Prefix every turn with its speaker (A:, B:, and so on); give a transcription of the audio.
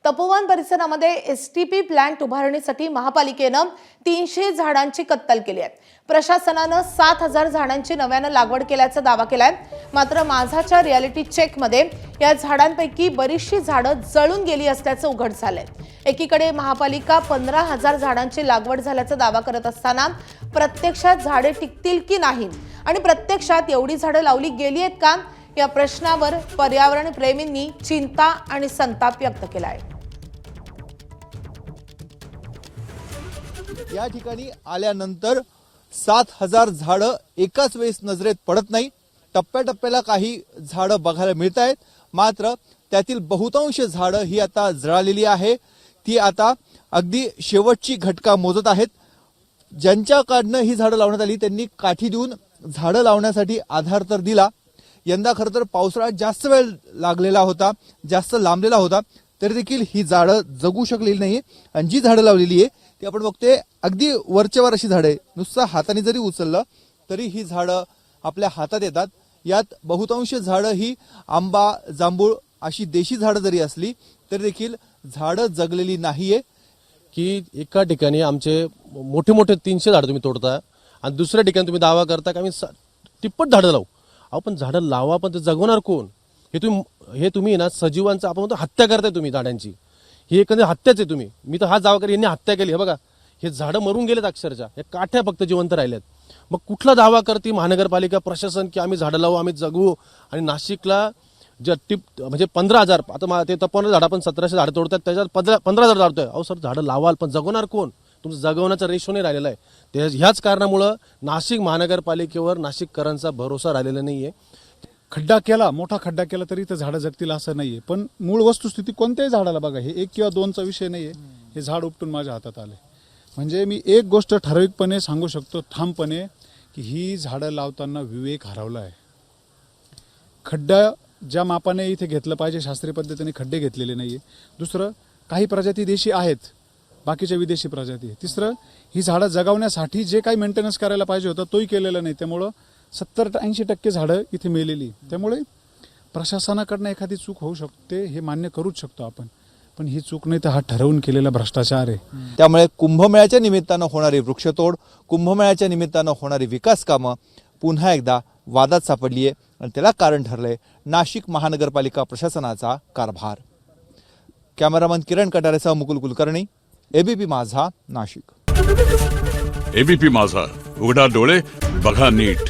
A: तपोवन परिसरामध्ये STP plant उभारणीसाठी महापालिकेनं 300 झाडांची कत्तल केली आहे। प्रशासनानं 7000 झाडांची नव्यानं लागवड केल्याचा दावा केलाय। मात्र माझाच्या रियालिटी चेकमध्ये या झाडांपैकी बरीचशी झाडं जळून गेली असल्याचं उघड झालंय। एकीकडे महापालिका 15000 झाडांची लागवड झाल्याचा दावा करत असताना प्रत्यक्षात झाडे टिकतील की नाही आणि प्रत्यक्षात एवढी झाडं लावली गेली आहेत का या प्रश्नावर पर्यावरण प्रेमींनी चिंता आणि संताप व्यक्त केला आहे।
B: या ठिकाणी आल्यानंतर 7000 झाडं एकाच वेळेस नजरेत पडत नाही। टप्प्याटप्प्याला काही झाडं बघायला मिळत आहेत, मात्र त्यातील बहुतांश झाडं ही आता जळालेली आहे। ती आता अगदी शेवटची घटका मोजत आहेत। ज्यांच्याकडनं ही झाडं लावण्यात आली त्यांनी काठी देऊन झाडं लावण्यासाठी आधार तर दिला। यंदा खरं तर पावसाळ्यात जास्त वेळ लागलेला होता, जास्त लांबलेला होता, तरी देखील ही झाडं जगू शकलेली नाही। आणि जी झाडं लावलेली आहे ती आपण बघतोय अगदी वरचेवर अशी झाडं आहे, नुसतं हाताने जरी उचललं तरी ही झाडं आपल्या हातात येतात। यात बहुतांश झाडं ही आंबा, जांभूळ अशी देशी झाडं जरी असली तरी देखील झाडं जगलेली नाहीये।
C: की एका ठिकाणी आमचे मोठे मोठे 300 झाडं तुम्ही तोडता आणि दुसऱ्या ठिकाणी तुम्ही दावा करता की आम्ही तिप्पट झाडं लावू। अहो पण झाडं लावा, पण ते जगवणार कोण? हे तुम्ही ना सजीवांचं आपण म्हणतो हत्या करताय तुम्ही झाडांची। ही एखादी हत्याच आहे तुम्ही। मी तर हा दावा करेन यांनी हत्या केली। हे बघा, हे झाडं मरून गेलेत अक्षरशः, हे काठ्या फक्त जिवंत राहिल्यात। मग कुठला दावा करते महानगरपालिका प्रशासन की आम्ही झाडं लावू, आम्ही जगवू? आणि नाशिकला जे म्हणजे 15000 आता ते तपोवन झाडं पण 1700 झाडं तोडतात, त्याच्यात 15000 झाडतोय। अहो सर, झाडं लावाल पण जगवणार कोण? तुमचं जगवण्याचा रेशो नाही राहिलेला आहे। ह्याच कारणामुळं नाशिक महानगरपालिकेवर नाशिककरांचा भरोसा राहिलेला नाहीये।
D: खड्डा केला, मोठा खड्डा केला तरी तर झाडं जगतील असं नाहीये। पण मूळ वस्तुस्थिती कोणत्याही झाडाला बघा, हे 1 किंवा 2चा विषय नाहीये। हे झाड उपटून माझ्या हातात आले म्हणजे मी एक गोष्ट ठराविकपणे सांगू शकतो ठामपणे की ही झाडं लावताना विवेक हरवला आहे। खड्डा ज्या मापाने इथे घेतलं पाहिजे शास्त्रीय पद्धतीने खड्डे घेतलेले नाहीये। दुसरं, काही प्रजाती देशी आहेत, बाकीच्या विदेशी प्रजाती आहे। तिसरं, ही झाडं जगवण्यासाठी जे काही मेंटेनन्स करायला पाहिजे होतं तोही केलेला नाही। त्यामुळं 70-80% झाडं इथे मेलेली। त्यामुळे प्रशासनाकडनं एखादी चूक होऊ शकते, हे मान्य करूच शकतो आपण, पण ही चूक नाही तर हा ठरवून केलेला भ्रष्टाचार आहे।
B: त्यामुळे कुंभमेळ्याच्या निमित्तानं होणारी वृक्षतोड, कुंभमेळ्याच्या निमित्तानं होणारी विकास कामं पुन्हा एकदा वादात सापडली आहे आणि त्याला कारण ठरलंय नाशिक महानगरपालिका प्रशासनाचा कारभार। कॅमेरामन किरण कटारेसह मुकुल कुलकर्णी, एबीपी माझा, नाशिक।
E: एबीपी माझा, उघडा डोळे बघा नीट।